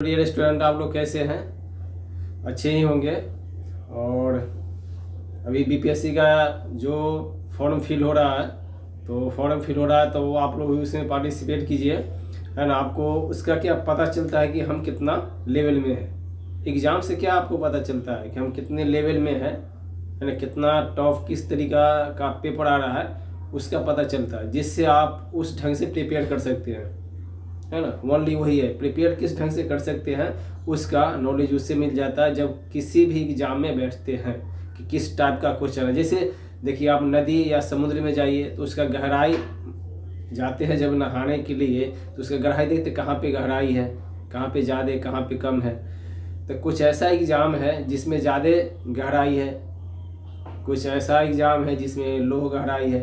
Dear student, आप लोग कैसे हैं? अच्छे ही होंगे। और अभी बीपीएससी का जो फॉर्म फिल हो रहा है तो वो आप लोग भी उसमें पार्टिसिपेट कीजिए, है ना। आपको उसका क्या पता चलता है कि हम कितना लेवल में हैं। एग्ज़ाम से क्या आपको पता चलता है कि हम कितने लेवल में हैं, है ना। कितना टफ किस तरीका का पेपर आ रहा है उसका पता चलता है, जिससे आप उस ढंग से प्रिपेयर कर सकते हैं, है ना। ओनली वही है, प्रिपेयर किस ढंग से कर सकते हैं उसका नॉलेज उससे मिल जाता है जब किसी भी एग्जाम में बैठते हैं कि किस टाइप का क्वेश्चन है। जैसे देखिए, आप नदी या समुद्र में जाइए तो उसका गहराई जाते हैं जब नहाने के लिए, तो उसका गहराई देखते कहाँ पे गहराई है, कहाँ पे ज़्यादा, कहाँ पे कम है। तो कुछ ऐसा एग्ज़ाम है जिसमें ज़्यादा गहराई है, कुछ ऐसा एग्ज़ाम है जिसमें लो गहराई है।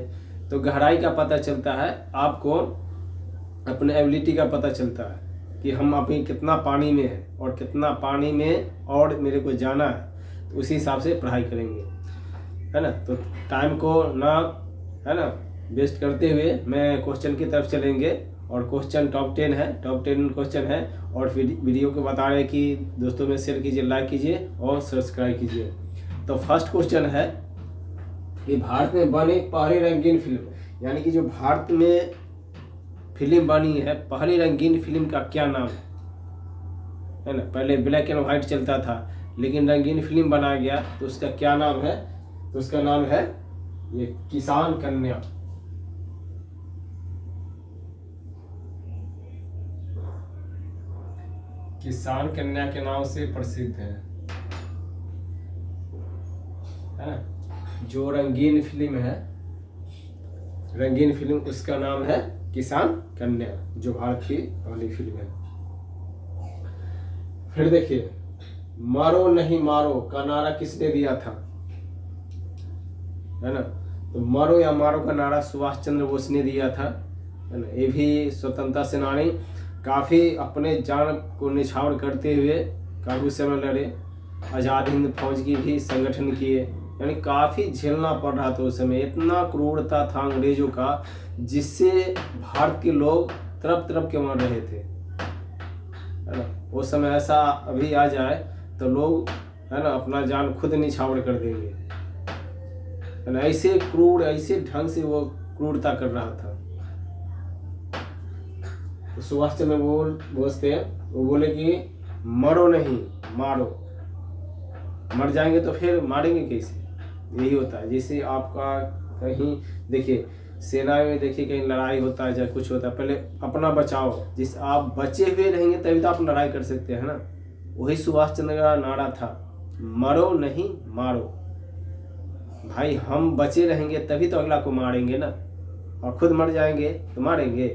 तो गहराई का पता चलता है आपको, अपने एबिलिटी का पता चलता है कि हम अभी कितना पानी में है और कितना पानी में और मेरे को जाना है, तो उसी हिसाब से पढ़ाई करेंगे, है ना। तो टाइम को ना, है ना, वेस्ट करते हुए मैं क्वेश्चन की तरफ चलेंगे। और क्वेश्चन टॉप 10 है, टॉप 10 क्वेश्चन है। और फिर वीडियो को बता रहे कि दोस्तों में शेयर कीजिए, लाइक कीजिए और सब्सक्राइब कीजिए। तो फर्स्ट क्वेश्चन है कि भारत में बनी पहली रंगीन फिल्म, यानी कि जो भारत में फिल्म बनी है पहली रंगीन फिल्म का क्या नाम है ना। पहले ब्लैक एंड व्हाइट चलता था, लेकिन रंगीन फिल्म बनाया गया, तो उसका क्या नाम है? तो उसका नाम है ये किसान कन्या। किसान कन्या के नाम से प्रसिद्ध है ना। जो रंगीन फिल्म है, रंगीन फिल्म, उसका नाम है किसान कन्या, जो भारत की पहली फिल्म है। फिर देखिए, मारो नहीं मारो का नारा किसने दिया था, है ना। तो मारो या मारो का नारा सुभाष चंद्र बोस ने दिया था, है ना। ये भी स्वतंत्रता सेनानी, काफ़ी अपने जान को निछावर करते हुए काफ़ी समय लड़े। आज़ाद हिंद फौज की भी संगठन किए, यानी काफ़ी झेलना पड़ रहा था उस समय। इतना क्रूरता था अंग्रेजों का, जिससे भारत के लोग तरफ तरफ के मर रहे थे, है ना। उस समय ऐसा अभी आ जाए तो लोग, है ना, अपना जान खुद निछावर कर देंगे, है ना। ऐसे क्रूर, ऐसे ढंग से वो क्रूरता कर रहा था। तो सुभाष चंद्र बोस थे, वो बोले कि मरो नहीं मारो, मर जाएंगे तो फिर मारेंगे कैसे। यही होता है। जैसे आपका कहीं देखिए सेना में, देखिए कहीं लड़ाई होता है या कुछ होता है, पहले अपना बचाओ। जिस आप बचे हुए रहेंगे तभी तो आप लड़ाई कर सकते हैं ना। वही सुभाष चंद्र का नारा था, मरो नहीं मारो। भाई हम बचे रहेंगे तभी तो अगला को मारेंगे ना, और खुद मर जाएंगे तो मारेंगे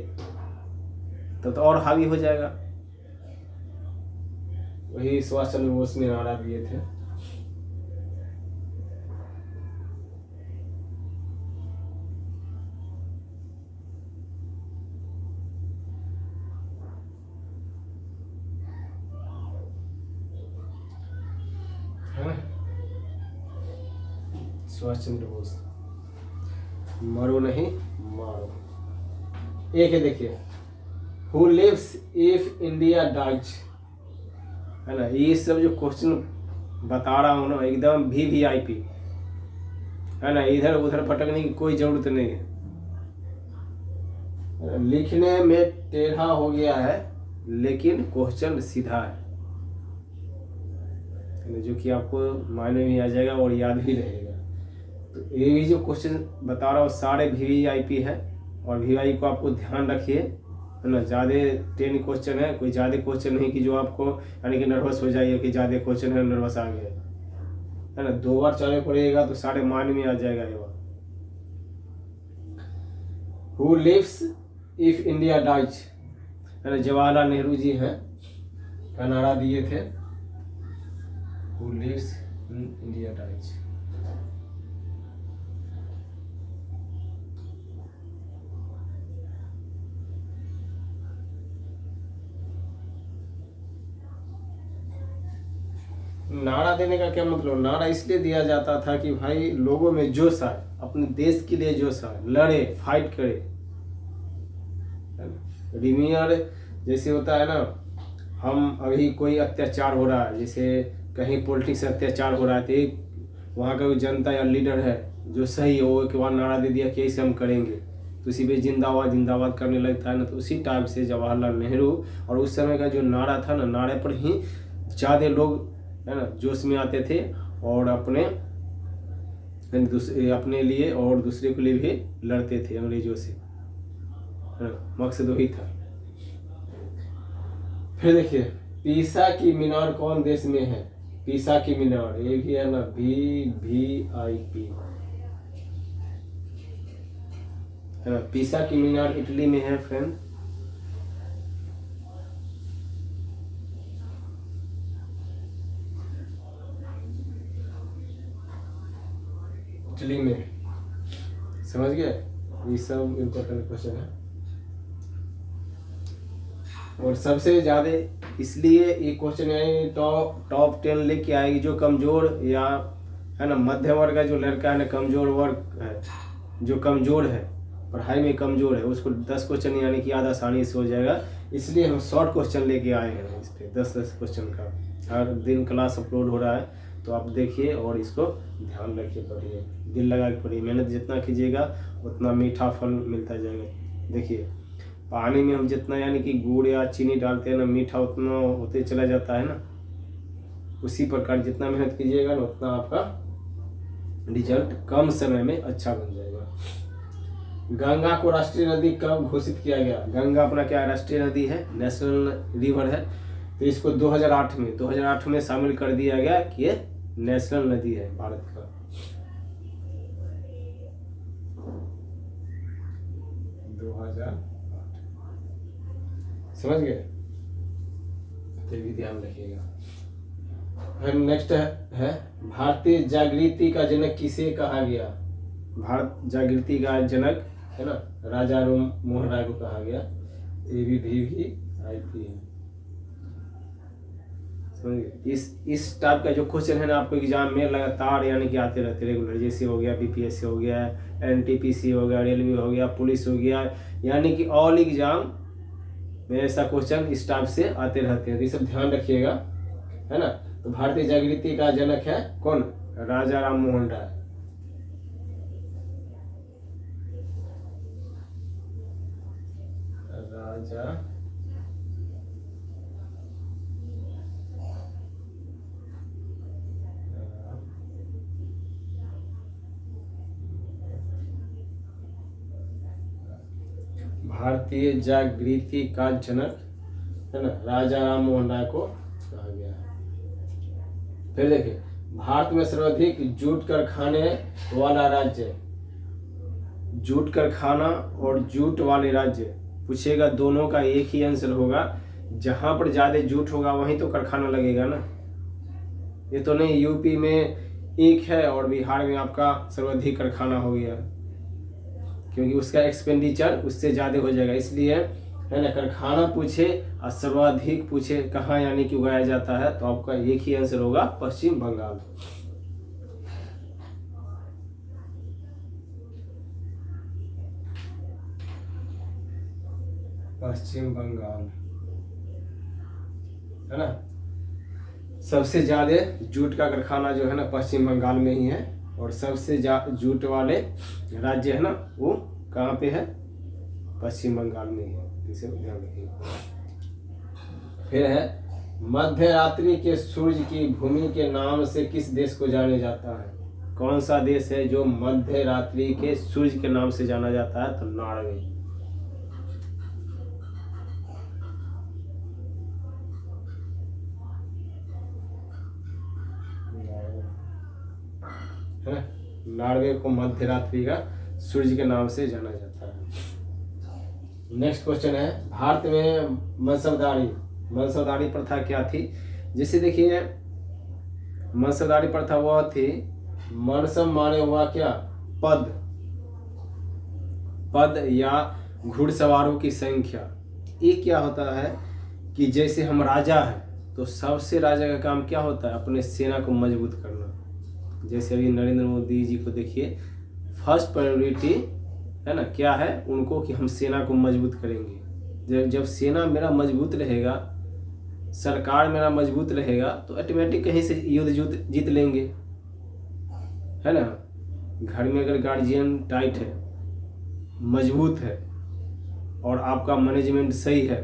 तो और हावी हो जाएगा। वही सुभाष चंद्र बोस ने नारा दिए थे। सुभाष चंद्र बोस, मरो नहीं मारो। एक है देखिए, who lives if India dies, है ना। ये सब जो क्वेश्चन बता रहा हूँ ना, एकदम VVIP, है ना। इधर उधर भटकने की कोई जरूरत नहीं है। लिखने में टेढ़ा हो गया है लेकिन क्वेश्चन सीधा है, जो कि आपको मायने में आ जाएगा और याद भी रहेगा। तो ये भी जो क्वेश्चन बता रहा हूँ सारे VVIP है, और VVIP को आपको ध्यान रखिए, है ना। ज़्यादा 10 क्वेश्चन है, कोई ज़्यादा क्वेश्चन नहीं कि जो आपको यानी कि नर्वस हो जाइए कि ज़्यादा क्वेश्चन है, नर्वस आ गया, है ना। 2 बार चलने पड़ेगा तो सारे मायने में आ जाएगा ये बात। Who lives if India dies, है ना। जवाहरलाल नेहरू जी हैं, का नारा दिए थे, who lives in India dies. नारा देने का क्या मतलब? नारा इसलिए दिया जाता था कि भाई लोगों में जोश आए, अपने देश के लिए जोश आए, लड़े, फाइट करे। रिमियर जैसे होता है ना, हम अभी कोई अत्याचार हो रहा है, जैसे कहीं पॉलिटिक्स से अत्याचार हो रहा है, तो एक वहाँ का जनता या लीडर है जो सही हो कि वहाँ नारा दे दिया कि ऐसे हम करेंगे, तो उसी पे जिंदाबाद जिंदाबाद करने लगता है ना। तो उसी टाइप से जवाहरलाल नेहरू और उस समय का जो नारा था ना, नारे पर ही ज़्यादा लोग है ना जोश में आते थे और अपने लिए और दूसरे के लिए भी लड़ते थे अंग्रेजों से, है ना, मकसद वही था। फिर देखिए पीसा की मीनार कौन देश में है? पीसा की मीनार, ये भी है ना VIP है ना। पीसा की मीनार इटली में है फ्रेंड। इटली में, समझ गए? ये सब इम्पोर्टेंट क्वेश्चन है और सबसे ज्यादा इसलिए ये क्वेश्चन है टॉप 10 लेके आएगी जो कमजोर या है ना मध्य वर्ग का जो लड़का है ना, कमजोर वर्ग है, जो कमजोर है पढ़ाई में कमजोर है, उसको 10 क्वेश्चन यानी कि याद आसानी से हो जाएगा। इसलिए हम शॉर्ट क्वेश्चन लेके आए हैं इस पे 10 क्वेश्चन का। हर दिन क्लास अपलोड हो रहा है, तो आप देखिए और इसको ध्यान रखिए, पढ़िए, दिल लगा के पढ़िए। मेहनत जितना कीजिएगा उतना मीठा फल मिलता जाएगा। देखिए पानी में हम जितना यानी कि गुड़ या चीनी डालते हैं ना, मीठा उतना होते चला जाता है ना। उसी प्रकार जितना मेहनत कीजिएगा ना उतना आपका रिजल्ट कम समय में अच्छा बन जाएगा। गंगा को राष्ट्रीय नदी कब घोषित किया गया? गंगा अपना क्या राष्ट्रीय नदी है, नेशनल रिवर है, तो इसको 2008 में शामिल कर दिया गया कि ये नेशनल नदी है भारत का। 2008 समझ गए, तो भी ध्यान रखिएगा। नेक्स्ट है भारतीय जागृति का जनक किसे कहा गया? भारत जागृति का जनक है ना राजा राम मोहन राय को कहा गया। ये भी VIP है, समझिए। इस टाइप का जो क्वेश्चन है ना आपको एग्जाम में लगातार यानी कि आते रहते रेगुलर, जैसे हो गया BPSC हो गया, NTPC हो गया, रेलवे हो गया, पुलिस हो गया, यानी कि ऑल एग्जाम में ऐसा क्वेश्चन इस टाइप से आते रहते हैं, तो ये सब ध्यान रखिएगा, है ना। तो भारतीय जागृति का जनक है कौन? राजा राम मोहन राय। राजा भारतीय जागृति का जनक है ना राजा राम मोहन राय को कहा गया है। फिर देखिए भारत में सर्वाधिक जूट कारखाने वाला राज्य, जूट कारखाना और जूट वाले राज्य पूछेगा, दोनों का एक ही आंसर होगा। जहां पर ज्यादा जूट होगा वहीं तो कारखाना लगेगा ना। ये तो नहीं यूपी में एक है और बिहार में आपका सर्वाधिक कारखाना हो गया, क्योंकि उसका एक्सपेंडिचर उससे ज़्यादा हो जाएगा। इसलिए है ना कारखाना पूछे और सर्वाधिक पूछे कहाँ यानी कि उगाया जाता है, तो आपका एक ही आंसर होगा पश्चिम बंगाल। पश्चिम बंगाल है ना, सबसे ज्यादा जूट का कारखाना जो है ना पश्चिम बंगाल में ही है, और सबसे जूट वाले राज्य है ना वो कहाँ पे है? पश्चिम बंगाल में ही है, इसे ध्यान रखिए। फिर है मध्य रात्रि के सूर्य की भूमि के नाम से किस देश को जाने जाता है? कौन सा देश है जो मध्य रात्रि के सूर्य के नाम से जाना जाता है? तो नॉर्वे। है ना, नॉर्वे को मध्य रात्रि का सूर्य के नाम से जाना जाता है। नेक्स्ट क्वेश्चन है भारत में मनसबदारी प्रथा क्या थी? जैसे देखिए मनसबदारी प्रथा वह थी, मनसब माने हुआ क्या? पद या घुड़सवारों की संख्या। ये क्या होता है कि जैसे हम राजा हैं तो सबसे राजा का काम क्या होता है? अपने सेना को मजबूत करना। जैसे अभी नरेंद्र मोदी जी को देखिए, फर्स्ट प्रायोरिटी है ना क्या है उनको कि हम सेना को मजबूत करेंगे। जब सेना मेरा मजबूत रहेगा, सरकार मेरा मजबूत रहेगा तो ऑटोमेटिक कहीं से युद्ध जीत लेंगे, है ना। घर में अगर गार्जियन टाइट है, मजबूत है और आपका मैनेजमेंट सही है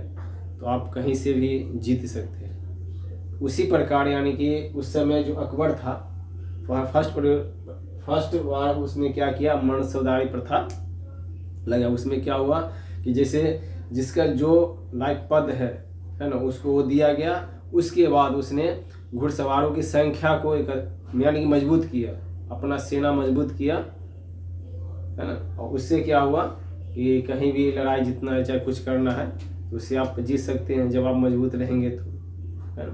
तो आप कहीं से भी जीत सकते हैं। उसी प्रकार यानी कि उस समय जो अकबर था वह फर्स्ट बार उसने क्या किया, मनसबदारी प्रथा लगा। उसमें क्या हुआ कि जैसे जिसका जो लायक पद है ना, उसको वो दिया गया। उसके बाद उसने घुड़सवारों की संख्या को यानी कि मजबूत किया, अपना सेना मजबूत किया, है ना। और उससे क्या हुआ कि कहीं भी लड़ाई जीतना है, चाहे कुछ करना है तो उससे आप जीत सकते हैं जब आप मजबूत रहेंगे तो, है ना।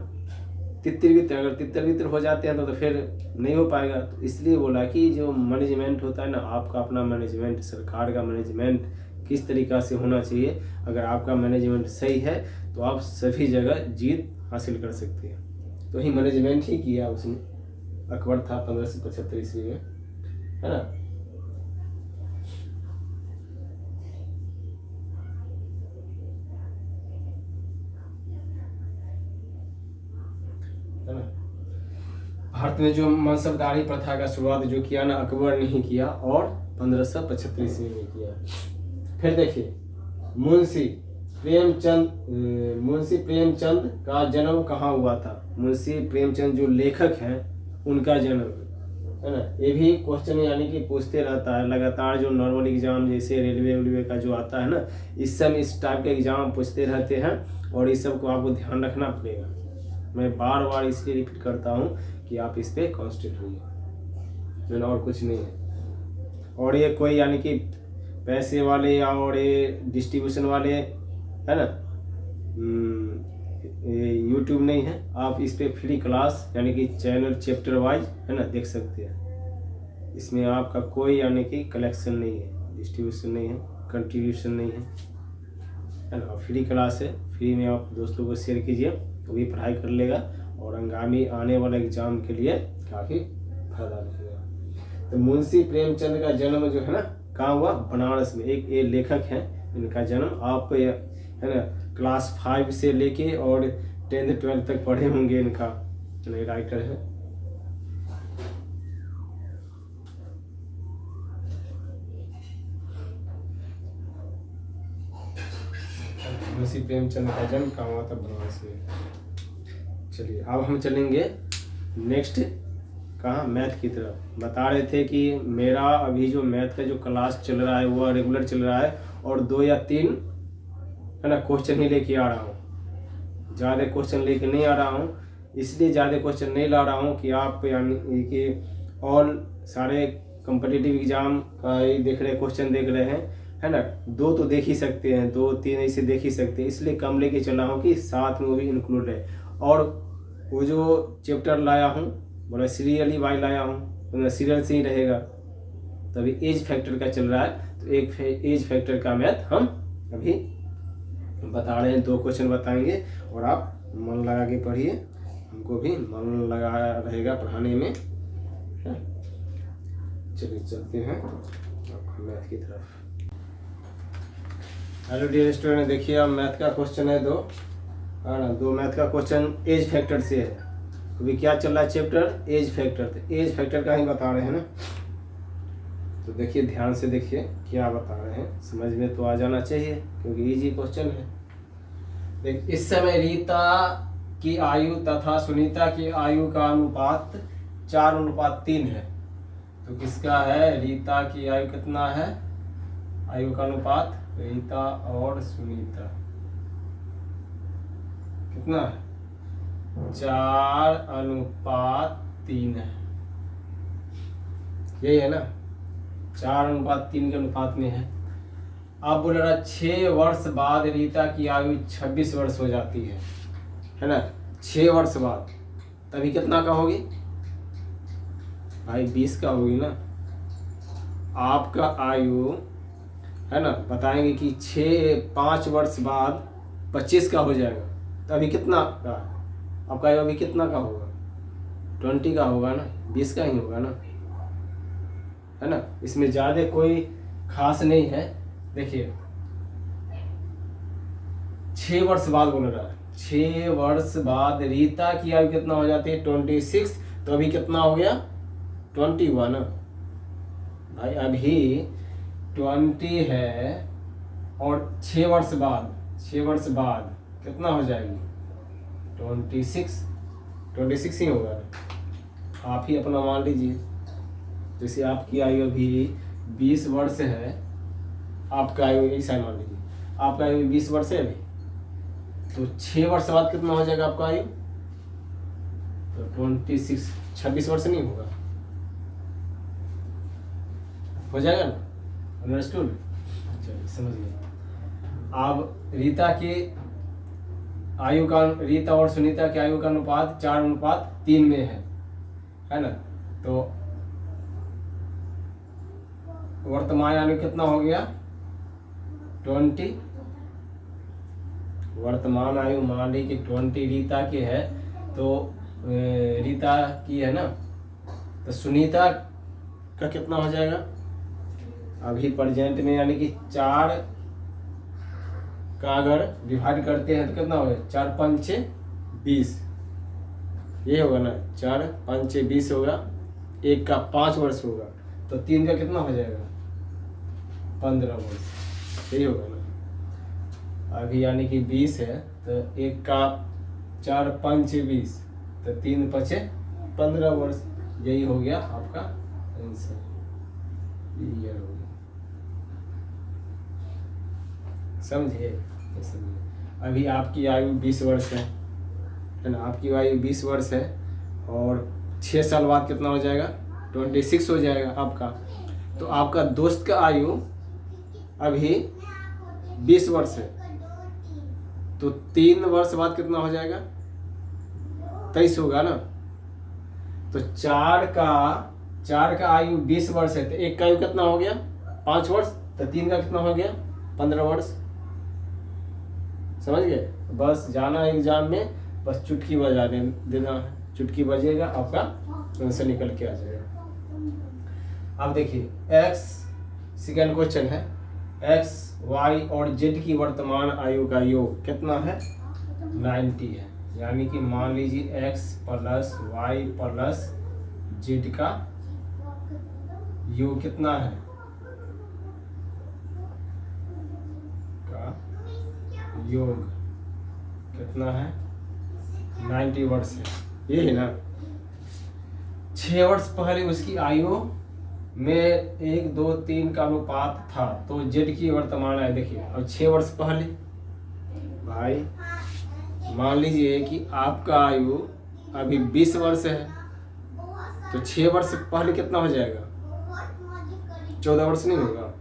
अगर तितर बितर हो जाते हैं तो फिर नहीं हो पाएगा। तो इसलिए बोला कि जो मैनेजमेंट होता है ना, आपका अपना मैनेजमेंट, सरकार का मैनेजमेंट किस तरीक़ा से होना चाहिए। अगर आपका मैनेजमेंट सही है तो आप सभी जगह जीत हासिल कर सकते हैं। तो ही मैनेजमेंट ही किया उसने, अकबर था 1575 ईस्वी में, है ना। भारत में जो मनसबदारी प्रथा का शुरुआत जो किया ना, अकबर ने ही किया और 1575 ईस्वी में किया। फिर देखिए मुंशी प्रेमचंद का जन्म कहाँ हुआ था। मुंशी प्रेमचंद जो लेखक हैं उनका जन्म, है ना। ये भी क्वेश्चन यानी कि पूछते रहता है लगातार, जो नॉर्मल एग्जाम जैसे रेलवे का जो आता है ना, इस समय इस टाइप के एग्जाम पूछते रहते हैं और इस सब को आपको ध्यान रखना पड़ेगा। मैं बार बार इसलिए रिपीट करता हूँ कि आप इस पर कॉन्सेंट्रेट होइए, और कुछ नहीं है। और ये कोई यानी कि पैसे वाले और ये डिस्ट्रीब्यूशन वाले, है ना, ये यूट्यूब नहीं है। आप इस पे फ्री क्लास यानी कि चैनल चैप्टर वाइज, है ना, देख सकते हैं। इसमें आपका कोई यानी कि कलेक्शन नहीं है, डिस्ट्रीब्यूशन नहीं है, कंट्रीब्यूशन नहीं है ना। फ्री क्लास है, फ्री में आप दोस्तों को शेयर कीजिए, वो भी पढ़ाई कर लेगा और आगामी आने वाले एग्जाम के लिए काफ़ी फायदा रखेगा। तो मुंशी प्रेमचंद का जन्म जो है ना कहाँ हुआ, बनारस में। एक ये लेखक हैं, इनका जन्म आप, है ना, क्लास 5 से लेके और 10th 12th तक पढ़े होंगे। इनका राइटर है। मुंशी प्रेमचंद का जन्म कहाँ हुआ था, बनारस में। चलिए अब हम चलेंगे नेक्स्ट कहाँ, मैथ की तरफ। बता रहे थे कि मेरा अभी जो मैथ का जो क्लास चल रहा है वो रेगुलर चल रहा है और 2 या 3, है ना, क्वेश्चन ही लेके आ रहा हूँ। ज़्यादा क्वेश्चन लेके नहीं आ रहा हूँ, इसलिए ज़्यादा क्वेश्चन नहीं ला रहा हूँ कि आप यानी कि ऑल सारे कम्पिटिटिव एग्जाम का ही देख रहे, क्वेश्चन देख रहे हैं, है ना। 2 तो देख ही सकते हैं, 2-3 ऐसे देख ही सकते हैं, इसलिए कम लेके चला हूँ कि साथ में वो भी इंक्लूड है। और वो जो चैप्टर लाया हूँ बोला सीरियली वाई लाया हूँ, तो सीरियल से ही रहेगा। तभी एज फैक्टर का चल रहा है, तो एक एज फैक्टर का मैथ हम अभी बता रहे हैं। 2 क्वेश्चन बताएंगे और आप मन लगा के पढ़िए, हमको भी मन लगा रहेगा पढ़ाने में। चलिए चलते हैं मैथ की तरफ। हेलो डियर स्टूडेंट, देखिए अब मैथ का क्वेश्चन है 2, है ना। 2 मैथ का क्वेश्चन एज फैक्टर से है। अभी क्या चल रहा है चैप्टर, एज फैक्टर। तो एज फैक्टर का ही बता रहे हैं ना, तो देखिए ध्यान से देखिए क्या बता रहे हैं, समझ में तो आ जाना चाहिए क्योंकि इजी क्वेश्चन है। देख, इस समय रीता की आयु तथा सुनीता की आयु का अनुपात 4:3 है। तो किसका है, रीता की आयु कितना है, आयु का अनुपात रीता और सुनीता कितना है, 4:3 है। यही है ना, 4:3 के अनुपात में है। अब बोल रहा 6 वर्ष बाद रीता की आयु 26 वर्ष हो जाती है ना। 6 वर्ष बाद तभी कितना का होगी भाई, 20 का होगी ना। आपका आयु, है ना, बताएंगे कि 5 वर्ष बाद 25 का हो जाएगा, तो अभी कितना का आपका आयु, अभी कितना का होगा, 20 का होगा ना, 20 का ही होगा ना, है ना। इसमें ज़्यादा कोई खास नहीं है। देखिए 6 वर्ष बाद बोल रहा है, 6 वर्ष बाद रीता की आयु कितना हो जाती है 26। तो अभी कितना हो गया 21 भाई, अभी 20 है और 6 वर्ष बाद कितना हो जाएगी 26 ही होगा ना। आप ही अपना मान लीजिए, जैसे आपकी आयु अभी 20 वर्ष है, आपका आयु ऐसा मान लीजिए आपका आयु 20 वर्ष है अभी, तो 6 वर्ष बाद कितना हो जाएगा आपका आयु, तो 26 वर्ष नहीं होगा, हो जाएगा ना, अंडरस्टूड। चलिए समझ गए। अब रीता और सुनीता की आयु का अनुपात 4:3 में है ना। तो वर्तमान आयु कितना हो गया 20। वर्तमान आयु मान ली कि 20 रीता की है, तो रीता की है ना, तो सुनीता का कितना हो जाएगा अभी प्रेजेंट में, यानी कि 4 का अगर डिवाइड करते हैं तो कितना होगा 4 5 20, ये होगा ना, 4 5 20 होगा, 1 का 5 वर्ष होगा, तो 3 का कितना हो जाएगा 15 वर्ष, यही होगा ना। अभी यानी कि 20 है, तो 1 का 4 5 20, तो 3 5 15 वर्ष, यही हो गया आपका आंसर, ये हो गया। समझे। अभी आपकी आयु 20 वर्ष है ना, आपकी आयु 20 वर्ष है और 6 साल बाद कितना हो जाएगा 26 हो जाएगा आपका। तो आपका दोस्त का आयु अभी 20 वर्ष है, तो 3 वर्ष बाद कितना हो जाएगा 23 होगा ना। तो 4 का आयु 20 वर्ष है, तो 1 का आयु कितना हो गया 5 वर्ष, तो 3 का कितना हो गया 15 वर्ष। समझ गए। बस जाना एग्जाम में, बस चुटकी बजा देना है, चुटकी बजेगा आपका आंसर निकल के आ जाएगा। अब देखिए x, सेकेंड क्वेश्चन है, x, y और z की वर्तमान आयु का योग कितना है 90 है। यानी कि मान लीजिए x plus y plus z का योग कितना है योग कितना है 90 वर्ष है, ये है ना। 6 वर्ष पहले उसकी आयु में 1 2 3 का अनुपात था, तो जेड की वर्तमान आयु देखिए। अब 6 वर्ष पहले भाई मान लीजिए कि आपका आयु अभी 20 वर्ष है, तो 6 वर्ष पहले कितना हो जाएगा 14 वर्ष नहीं होगा।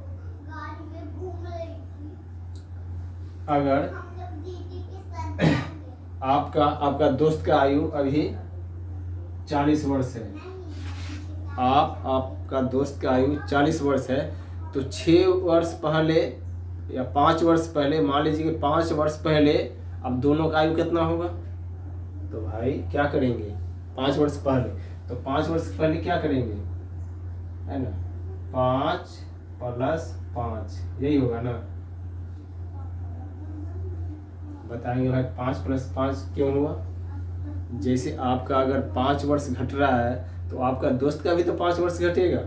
अगर आपका दोस्त का आयु अभी 40 वर्ष है, आपका दोस्त का आयु 40 वर्ष है, तो 6 वर्ष पहले या 5 वर्ष पहले, मान लीजिए कि 5 वर्ष पहले, अब दोनों का आयु कितना होगा। तो भाई क्या करेंगे 5 वर्ष पहले, तो 5 वर्ष पहले क्या करेंगे है ना 5 प्लस 5, यही होगा ना। बताएंगे भाई 5 प्लस 5 क्यों हुआ। जैसे आपका अगर 5 वर्ष घट रहा है, तो आपका दोस्त का भी तो 5 वर्ष घटेगा,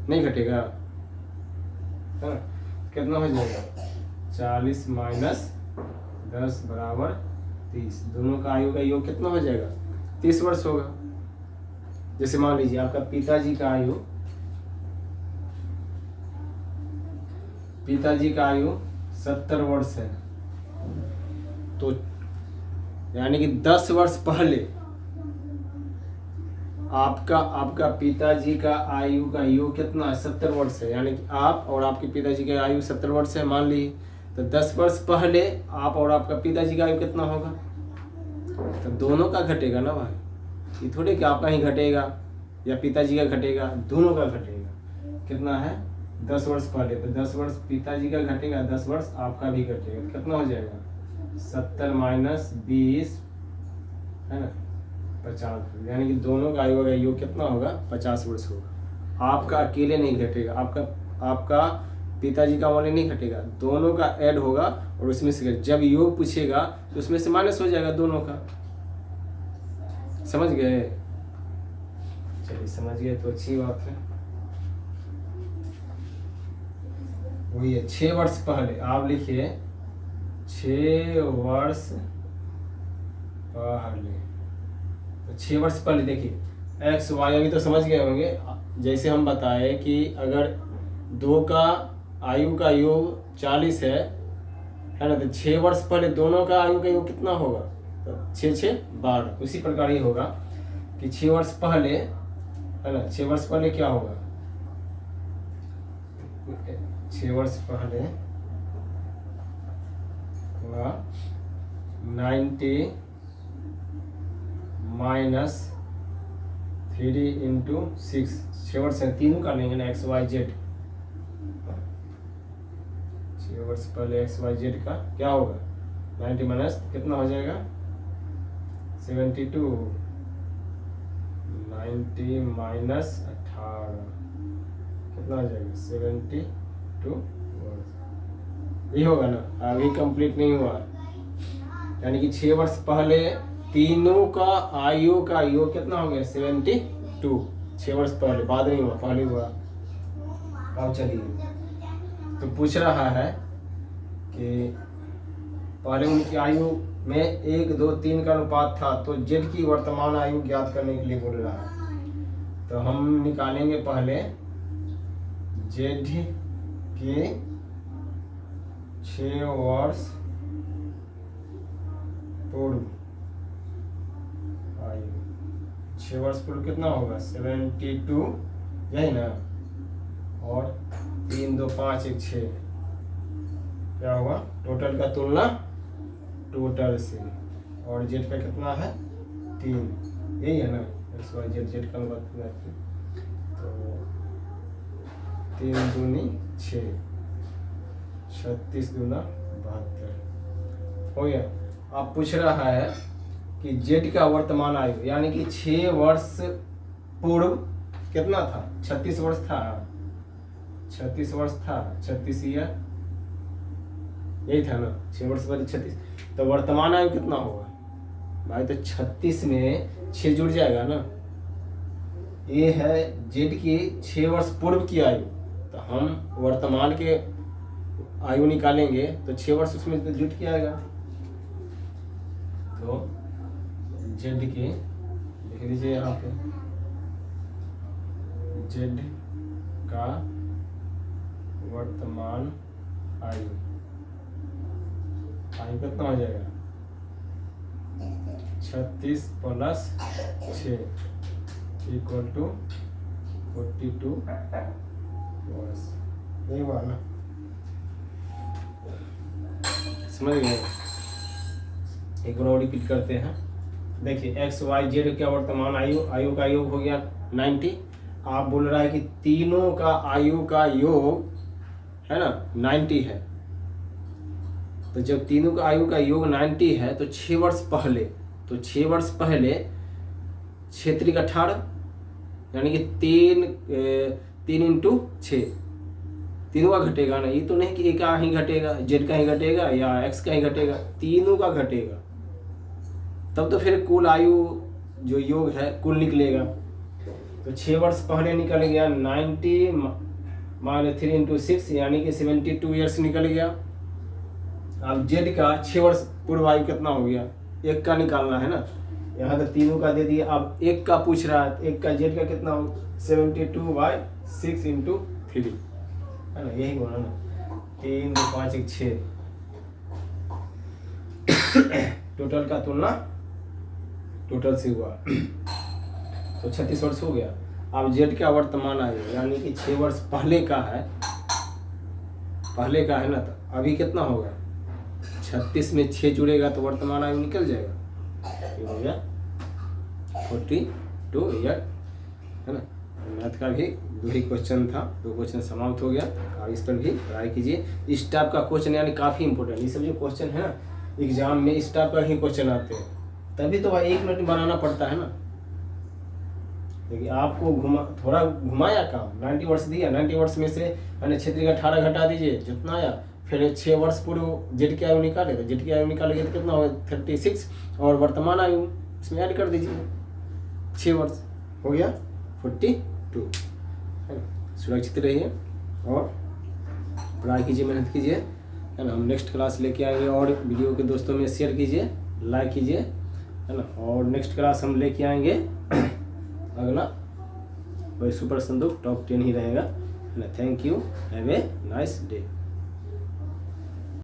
नहीं घटेगा है? कितना हो जाएगा 40 माइनस 10 बराबर 30। दोनों का आयु का योग कितना हो जाएगा 30 वर्ष होगा। जैसे मान लीजिए आपका पिताजी का आयु 70 वर्ष है, तो यानी कि 10 वर्ष पहले आपका पिताजी का आयु का योग कितना है 70 वर्ष है। यानी कि आप और आपके पिताजी का आयु 70 वर्ष है मान ली, तो 10 वर्ष पहले आप और आपका पिताजी का आयु कितना होगा, तो दोनों का घटेगा ना भाई। ये थोड़े कि आपका ही घटेगा या पिताजी का घटेगा, दोनों का घटेगा। कितना है 10 वर्ष पहले, तो 10 वर्ष पिताजी का घटेगा, 10 वर्ष आपका भी घटेगा। कितना हो जाएगा 70 माइनस 20 है ना 50। यानी कि दोनों का आयु का योग कितना होगा 50 वर्ष होगा। आपका अकेले नहीं घटेगा, आपका पिताजी का वाले नहीं घटेगा, दोनों का ऐड होगा और उसमें से जब योग पूछेगा तो उसमें से माइनस हो जाएगा दोनों का। समझ गए? चलिए समझ गए तो अच्छी बात है। वही है 6 वर्ष पहले, आप लिखिए 6 वर्ष पहले। तो 6 वर्ष पहले देखिए एक्स वाई अभी तो समझ गए होंगे। जैसे हम बताए कि अगर 2 का आयु का योग 40 है ना, तो 6 वर्ष पहले दोनों का आयु का योग कितना होगा? तो 6 6 12। उसी प्रकार ये होगा कि 6 वर्ष पहले है ना, 6 वर्ष पहले क्या होगा? 6 वर्ष पहले होगा 90 माइनस 3 इंटू 6। 6 वर्ष है, तीनों का लेंगे ना, एक्स वाई जेड। 6 वर्ष पहले एक्स वाई जेड का क्या होगा? 90 माइनस कितना हो जाएगा? 72। 90 माइनस 18 कितना हो जाएगा? 72 वर्ष। ये होगा ना, अभी कंप्लीट नहीं हुआ। यानी कि 6 वर्ष पहले तीनों का आयु का योग कितना हो गया? 72। 6 वर्ष पहले, बाद नहीं हुआ, पहले हुआ। अब चलिए तो पूछ रहा है कि पहले उनकी आयु में 1 2 3 का अनुपात था, तो जेड की वर्तमान आयु ज्ञात करने के लिए बोल रहा है। तो हम निकालेंगे पहले जेड के 6 वर्ष पूर्व आयु। 6 वर्ष पूर्व कितना होगा? 72, यही ना, और 3 2 5 1 6 क्या होगा? टोटल का तुलना टोटल से, और जेड का कितना है? 3, यही है ना, एक्स वाई जेड, जेड का अनुपात। तो 3 दूनी 6, 36 दूना 72 हो गया। अब पूछ रहा है कि जेड का वर्तमान आयु, यानी कि 6 वर्ष पूर्व कितना था? 36 वर्ष था। 36 वर्ष था, 36 ईयर, यही था ना, 6 वर्ष पहले 36। तो वर्तमान आयु कितना होगा भाई? तो 36 में 6 जुड़ जाएगा ना। ये है जेड की 6 वर्ष पूर्व की आयु। तो हम वर्तमान के आयु निकालेंगे तो 6 वर्ष उसमें तो जुट के आएगा। तो जेड के लिख दीजिए यहाँ पे, जेड का वर्तमान आयु कितना हो जाएगा? 36 प्लस 6 इक्वल टू 42 वर्ष। यही हुआ ना, समझ गए? एक बार और रिपीट करते हैं। देखिए एक्स वाई जेड का वर्तमान आयु का योग हो गया 90। आप बोल रहा है कि तीनों का आयु का योग है ना 90 है। तो जब तीनों का आयु का योग 90 है तो 6 वर्ष पहले, तो 6 वर्ष पहले 6 3 18, यानी कि 3 इंटू 6, तीनों का घटेगा ना। ये तो नहीं कि एक का ही घटेगा, जेड का ही घटेगा या एक्स का ही घटेगा, तीनों का घटेगा। तब तो फिर कुल आयु जो योग है कुल निकलेगा। तो 6 वर्ष पहले निकल गया 90 माइनस 3 इंटू 6, यानी कि 72 ईयर्स निकल गया। अब जेड का 6 वर्ष पूर्व आयु कितना हो गया? 1 का निकालना है ना। यहाँ तो तीनों का दे दिया, अब 1 का पूछ रहा है। 1 का जेड का कितना हो? 72/6 इंटू 3 है ना, यही बोला ना। 3 2 5 1 6 टोटल का तुलना टोटल से हुआ तो 36 वर्ष हो गया। अब जेड का वर्तमान आयु, यानी कि 6 वर्ष पहले का है ना। तो अभी कितना होगा? 36 में 6 जुड़ेगा तो वर्तमान आयु निकल जाएगा, ये हो गया 42 ईयर, है ना। मैथ का भी 2 ही क्वेश्चन था, 2 क्वेश्चन समाप्त हो गया। और इस पर भी ट्राई कीजिए। इस टाइप का क्वेश्चन यानी काफ़ी इंपॉर्टेंट, ये सब जो क्वेश्चन है ना एग्जाम में इस टाइप का ही क्वेश्चन आते हैं, तभी तो भाई 1 मिनट में बनाना पड़ता है ना। देखिए आपको थोड़ा घुमाया काम, 90 वर्ष दिया, 90 वर्ष में से मैंने क्षेत्र का 18 घटा दीजिए, जितना आया फिर 6 वर्ष पूर्व जेड की आयु निकाले, तो जेड की आयु निकालेंगे तो कितना होगा 36, और वर्तमान आयु इसमें ऐड कर दीजिए 6 वर्ष, हो गया 42, है ना। सुरक्षित रहिए और पढ़ाई कीजिए, मेहनत कीजिए, है ना। हम नेक्स्ट क्लास लेके आएंगे, और वीडियो के दोस्तों में शेयर कीजिए, लाइक कीजिए, है ना। और नेक्स्ट क्लास हम लेके आएंगे अगला वही सुपर संदूक टॉप 10 ही रहेगा, है ना। Thank you, have a nice day.